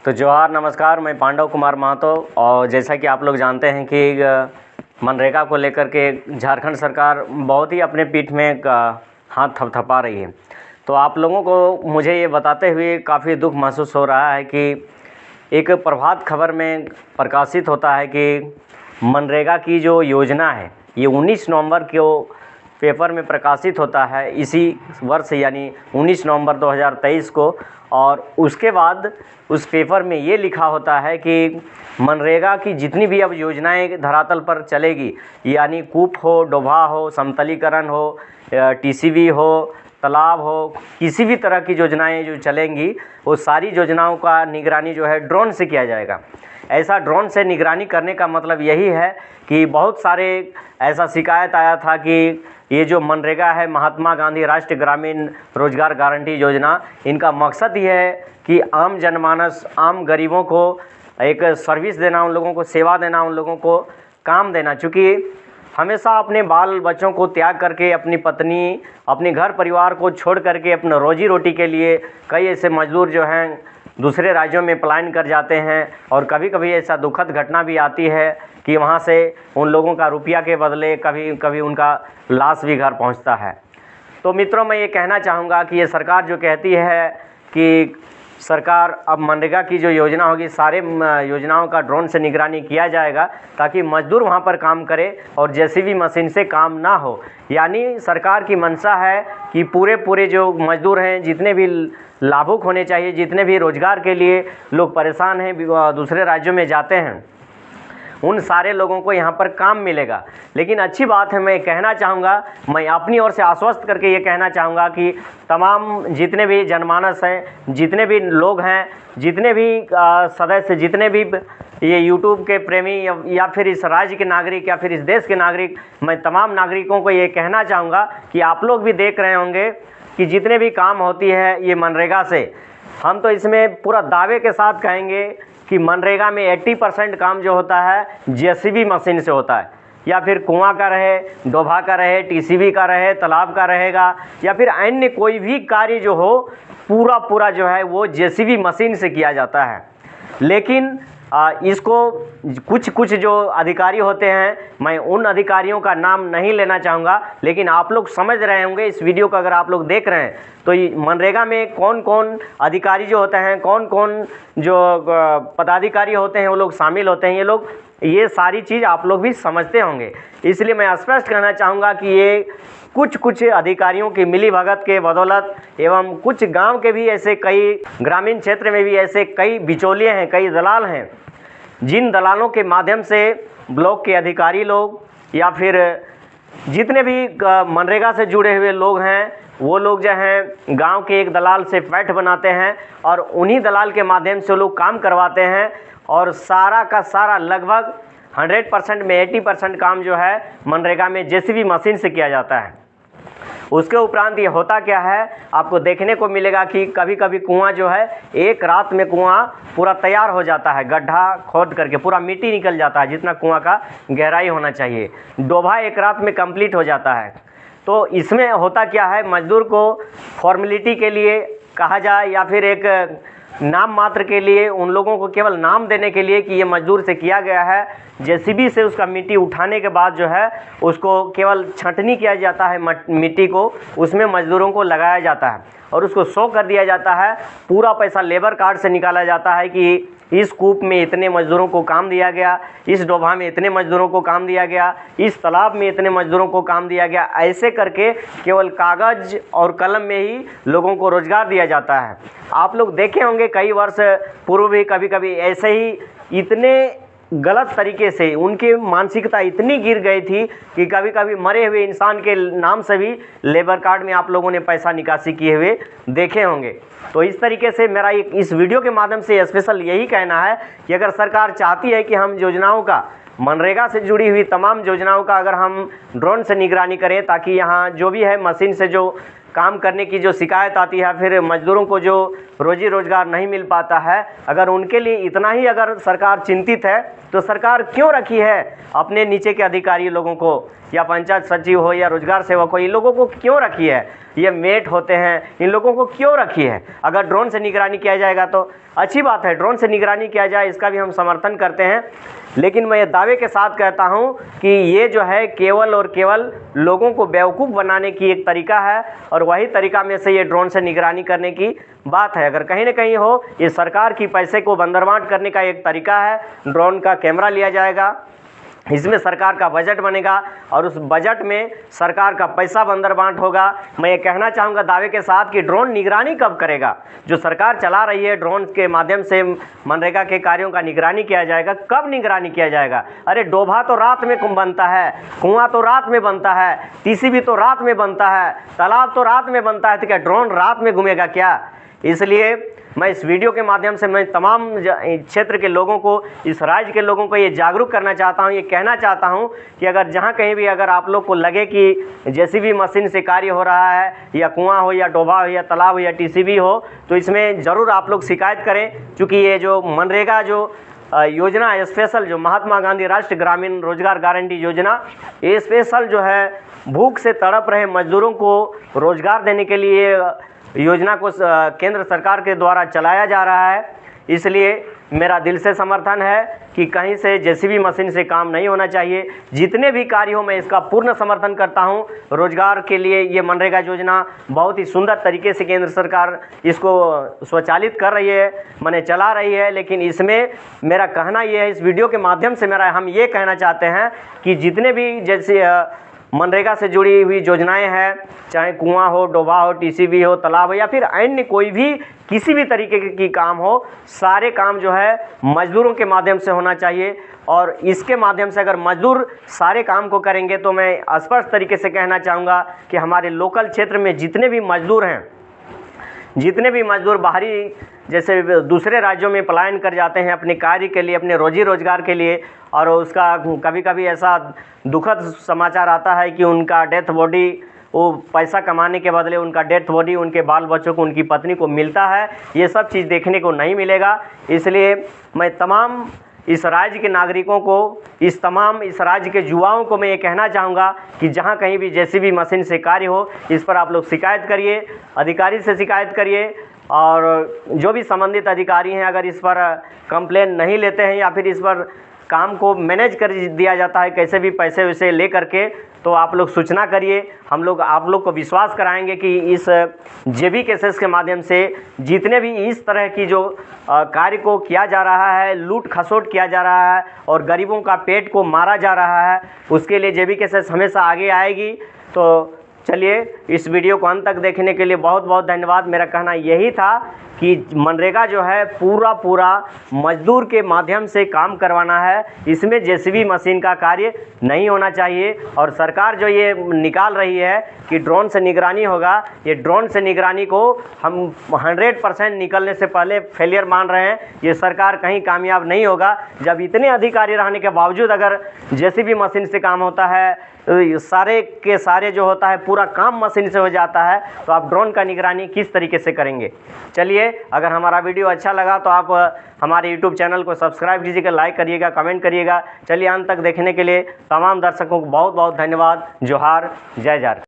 तो जोहार नमस्कार, मैं पांडव कुमार महतो। और जैसा कि आप लोग जानते हैं कि मनरेगा को लेकर के झारखंड सरकार बहुत ही अपने पीठ में हाथ थपथपा रही है। तो आप लोगों को मुझे ये बताते हुए काफ़ी दुख महसूस हो रहा है कि एक प्रभात खबर में प्रकाशित होता है कि मनरेगा की जो योजना है ये 19 नवंबर को पेपर में प्रकाशित होता है, इसी वर्ष यानी 19 नवंबर 2023 को। और उसके बाद उस पेपर में ये लिखा होता है कि मनरेगा की जितनी भी अब योजनाएं धरातल पर चलेगी, यानी कूप हो, डोभा हो, समतलीकरण हो, टीसीबी हो, तालाब हो, किसी भी तरह की योजनाएं जो चलेंगी वो सारी योजनाओं का निगरानी जो है ड्रोन से किया जाएगा। ऐसा ड्रोन से निगरानी करने का मतलब यही है कि बहुत सारे ऐसा शिकायत आया था कि ये जो मनरेगा है, महात्मा गांधी राष्ट्रीय ग्रामीण रोजगार गारंटी योजना, इनका मकसद ये है कि आम जनमानस, आम गरीबों को एक सर्विस देना, उन लोगों को सेवा देना, उन लोगों को काम देना। चूँकि हमेशा अपने बाल बच्चों को त्याग करके, अपनी पत्नी, अपने घर परिवार को छोड़ करके अपना रोजी रोटी के लिए कई ऐसे मजदूर जो हैं दूसरे राज्यों में पलायन कर जाते हैं। और कभी कभी ऐसा दुखद घटना भी आती है कि वहाँ से उन लोगों का रुपया के बदले कभी कभी उनका लाश भी घर पहुँचता है। तो मित्रों, मैं ये कहना चाहूँगा कि ये सरकार जो कहती है कि सरकार अब मनरेगा की जो योजना होगी, सारे योजनाओं का ड्रोन से निगरानी किया जाएगा ताकि मजदूर वहाँ पर काम करे और जेसीबी मशीन से काम ना हो। यानी सरकार की मंशा है कि पूरे जो मजदूर हैं, जितने भी लाभुक होने चाहिए, जितने भी रोजगार के लिए लोग परेशान हैं, दूसरे राज्यों में जाते हैं, उन सारे लोगों को यहाँ पर काम मिलेगा। लेकिन अच्छी बात है, मैं कहना चाहूँगा, मैं अपनी ओर से आश्वस्त करके ये कहना चाहूँगा कि तमाम जितने भी जनमानस हैं, जितने भी लोग हैं, जितने भी सदस्य, जितने भी ये यूट्यूब के प्रेमी या फिर इस राज्य के नागरिक या फिर इस देश के नागरिक, मैं तमाम नागरिकों को ये कहना चाहूँगा कि आप लोग भी देख रहे होंगे कि जितने भी काम होती है ये मनरेगा से, हम तो इसमें पूरा दावे के साथ कहेंगे कि मनरेगा में 80% काम जो होता है जेसीबी मशीन से होता है, या फिर कुआं का रहे, डोभा का रहे, टीसीबी का रहे, तालाब का रहेगा, या फिर अन्य कोई भी कार्य जो हो पूरा जो है वो जेसीबी मशीन से किया जाता है। लेकिन इसको कुछ जो अधिकारी होते हैं, मैं उन अधिकारियों का नाम नहीं लेना चाहूँगा, लेकिन आप लोग समझ रहे होंगे इस वीडियो को अगर आप लोग देख रहे हैं तो मनरेगा में कौन कौन अधिकारी जो होते हैं, कौन कौन जो पदाधिकारी होते हैं वो लोग शामिल होते हैं। ये सारी चीज़ आप लोग भी समझते होंगे। इसलिए मैं स्पष्ट कहना चाहूँगा कि ये कुछ अधिकारियों की मिलीभगत के बदौलत एवं कुछ गांव के भी ऐसे कई, ग्रामीण क्षेत्र में भी ऐसे कई बिचौलिए हैं, कई दलाल हैं, जिन दलालों के माध्यम से ब्लॉक के अधिकारी लोग या फिर जितने भी मनरेगा से जुड़े हुए लोग हैं, वो लोग जो हैं गांव के एक दलाल से पैठ बनाते हैं और उन्हीं दलाल के माध्यम से लोग काम करवाते हैं। और सारा का सारा लगभग 100% में 80% काम जो है मनरेगा में जेसीबी मशीन से किया जाता है। उसके उपरांत ये होता क्या है, आपको देखने को मिलेगा कि कभी कभी कुआं जो है, एक रात में कुआं पूरा तैयार हो जाता है, गड्ढा खोद करके पूरा मिट्टी निकल जाता है जितना कुआं का गहराई होना चाहिए। डोभा एक रात में कंप्लीट हो जाता है। तो इसमें होता क्या है, मजदूर को फॉर्मेलिटी के लिए कहा जाए या फिर एक नाम मात्र के लिए, उन लोगों को केवल नाम देने के लिए कि ये मजदूर से किया गया है, जेसीबी से उसका मिट्टी उठाने के बाद जो है उसको केवल छंटनी किया जाता है, मिट्टी को उसमें मजदूरों को लगाया जाता है और उसको शो कर दिया जाता है। पूरा पैसा लेबर कार्ड से निकाला जाता है कि इस कूप में इतने मजदूरों को काम दिया गया, इस डोभा में इतने मजदूरों को काम दिया गया, इस तालाब में इतने मजदूरों को काम दिया गया। ऐसे करके केवल कागज और कलम में ही लोगों को रोजगार दिया जाता है। आप लोग देखे होंगे कई वर्ष पूर्व भी कभी कभी ऐसे ही इतने गलत तरीके से उनकी मानसिकता इतनी गिर गई थी कि कभी कभी मरे हुए इंसान के नाम से भी लेबर कार्ड में आप लोगों ने पैसा निकासी किए हुए देखे होंगे। तो इस तरीके से मेरा इस वीडियो के माध्यम से स्पेशल यही कहना है कि अगर सरकार चाहती है कि हम योजनाओं का, मनरेगा से जुड़ी हुई तमाम योजनाओं का अगर हम ड्रोन से निगरानी करें, ताकि यहाँ जो भी है मशीन से जो काम करने की जो शिकायत आती है, फिर मजदूरों को जो रोजी रोजगार नहीं मिल पाता है, अगर उनके लिए इतना ही अगर सरकार चिंतित है तो सरकार क्यों रखी है अपने नीचे के अधिकारी लोगों को या पंचायत सचिव हो या रोजगार सेवक हो, इन लोगों को क्यों रखी है? ये मेट होते हैं, इन लोगों को क्यों रखी है? अगर ड्रोन से निगरानी किया जाएगा तो अच्छी बात है, ड्रोन से निगरानी किया जाए, इसका भी हम समर्थन करते हैं। लेकिन मैं ये दावे के साथ कहता हूँ कि ये जो है केवल और केवल लोगों को बेवकूफ़ बनाने की एक तरीका है, और वही तरीका में से ये ड्रोन से निगरानी करने की बात है। अगर कहीं ना कहीं हो, ये सरकार की पैसे को बंदरबांट करने का एक तरीका है। ड्रोन का कैमरा लिया जाएगा, इसमें सरकार का बजट बनेगा और उस बजट में सरकार का पैसा बंदरबांट होगा। मैं ये कहना चाहूँगा दावे के साथ कि ड्रोन निगरानी कब करेगा? जो सरकार चला रही है, ड्रोन के माध्यम से मनरेगा के कार्यों का निगरानी किया जाएगा। कब निगरानी किया जाएगा? अरे डोभा तो रात में बनता है, कुआं तो रात में बनता है, टीसीबी तो रात में बनता है, तालाब तो रात में बनता है, तो क्या ड्रोन रात में घूमेगा क्या? इसलिए मैं इस वीडियो के माध्यम से मैं तमाम क्षेत्र के लोगों को, इस राज्य के लोगों को ये जागरूक करना चाहता हूँ, ये कहना चाहता हूँ कि अगर जहाँ कहीं भी अगर आप लोग को लगे कि जेसीबी मशीन से कार्य हो रहा है, या कुआं हो या डोभा हो या तालाब हो या टीसीबी हो, तो इसमें ज़रूर आप लोग शिकायत करें। क्योंकि ये जो मनरेगा जो योजना स्पेशल, जो महात्मा गांधी राष्ट्रीय ग्रामीण रोजगार गारंटी योजना, ये स्पेशल जो है भूख से तड़प रहे मजदूरों को रोजगार देने के लिए योजना को केंद्र सरकार के द्वारा चलाया जा रहा है। इसलिए मेरा दिल से समर्थन है कि कहीं से जेसीबी मशीन से काम नहीं होना चाहिए। जितने भी कार्य हो, मैं इसका पूर्ण समर्थन करता हूं। रोजगार के लिए ये मनरेगा योजना बहुत ही सुंदर तरीके से केंद्र सरकार इसको स्वचालित कर रही है, माने चला रही है। लेकिन इसमें मेरा कहना ये है, इस वीडियो के माध्यम से हम ये कहना चाहते हैं कि जितने भी जैसे मनरेगा से जुड़ी हुई योजनाएं हैं, चाहे कुआं हो, डोभा हो, टीसीबी हो, तालाब हो, या फिर अन्य कोई भी किसी भी तरीके की काम हो, सारे काम जो है मजदूरों के माध्यम से होना चाहिए। और इसके माध्यम से अगर मजदूर सारे काम को करेंगे तो मैं स्पष्ट तरीके से कहना चाहूँगा कि हमारे लोकल क्षेत्र में जितने भी मजदूर हैं, जितने भी मजदूर बाहरी जैसे दूसरे राज्यों में पलायन कर जाते हैं अपने कार्य के लिए, अपने रोजी रोजगार के लिए, और उसका कभी कभी ऐसा दुखद समाचार आता है कि उनका डेथ बॉडी, वो पैसा कमाने के बदले उनका डेथ बॉडी उनके बाल बच्चों को, उनकी पत्नी को मिलता है। ये सब चीज़ देखने को नहीं मिलेगा। इसलिए मैं तमाम इस राज्य के नागरिकों को, इस राज्य के युवाओं को मैं ये कहना चाहूँगा कि जहाँ कहीं भी जेसीबी मशीन से कार्य हो, इस पर आप लोग शिकायत करिए, अधिकारी से शिकायत करिए। और जो भी संबंधित अधिकारी हैं, अगर इस पर कंप्लेन नहीं लेते हैं या फिर इस पर काम को मैनेज कर दिया जाता है कैसे भी पैसे वैसे ले करके, तो आप लोग सूचना करिए। हम लोग आप लोग को विश्वास कराएंगे कि इस जेबी केसेस के माध्यम से जितने भी इस तरह की जो कार्य को किया जा रहा है, लूट खसोट किया जा रहा है और गरीबों का पेट को मारा जा रहा है, उसके लिए जेबी केसेस हमेशा आगे आएगी। तो चलिए, इस वीडियो को अंत तक देखने के लिए बहुत बहुत धन्यवाद। मेरा कहना यही था कि मनरेगा जो है पूरा मजदूर के माध्यम से काम करवाना है, इसमें जेसीबी मशीन का कार्य नहीं होना चाहिए। और सरकार जो ये निकाल रही है कि ड्रोन से निगरानी होगा, ये ड्रोन से निगरानी को हम 100% निकलने से पहले फेलियर मान रहे हैं। ये सरकार कहीं कामयाब नहीं होगा। जब इतने अधिकारी रहने के बावजूद अगर जेसीबी मशीन से काम होता है, सारे के सारे जो होता है पूरा काम मशीन से हो जाता है, तो आप ड्रोन का निगरानी किस तरीके से करेंगे? चलिए, अगर हमारा वीडियो अच्छा लगा तो आप हमारे यूट्यूब चैनल को सब्सक्राइब कीजिएगा, लाइक करिएगा, कमेंट करिएगा। चलिए, अंत तक देखने के लिए तमाम दर्शकों को बहुत बहुत धन्यवाद। जोहार, जय जय।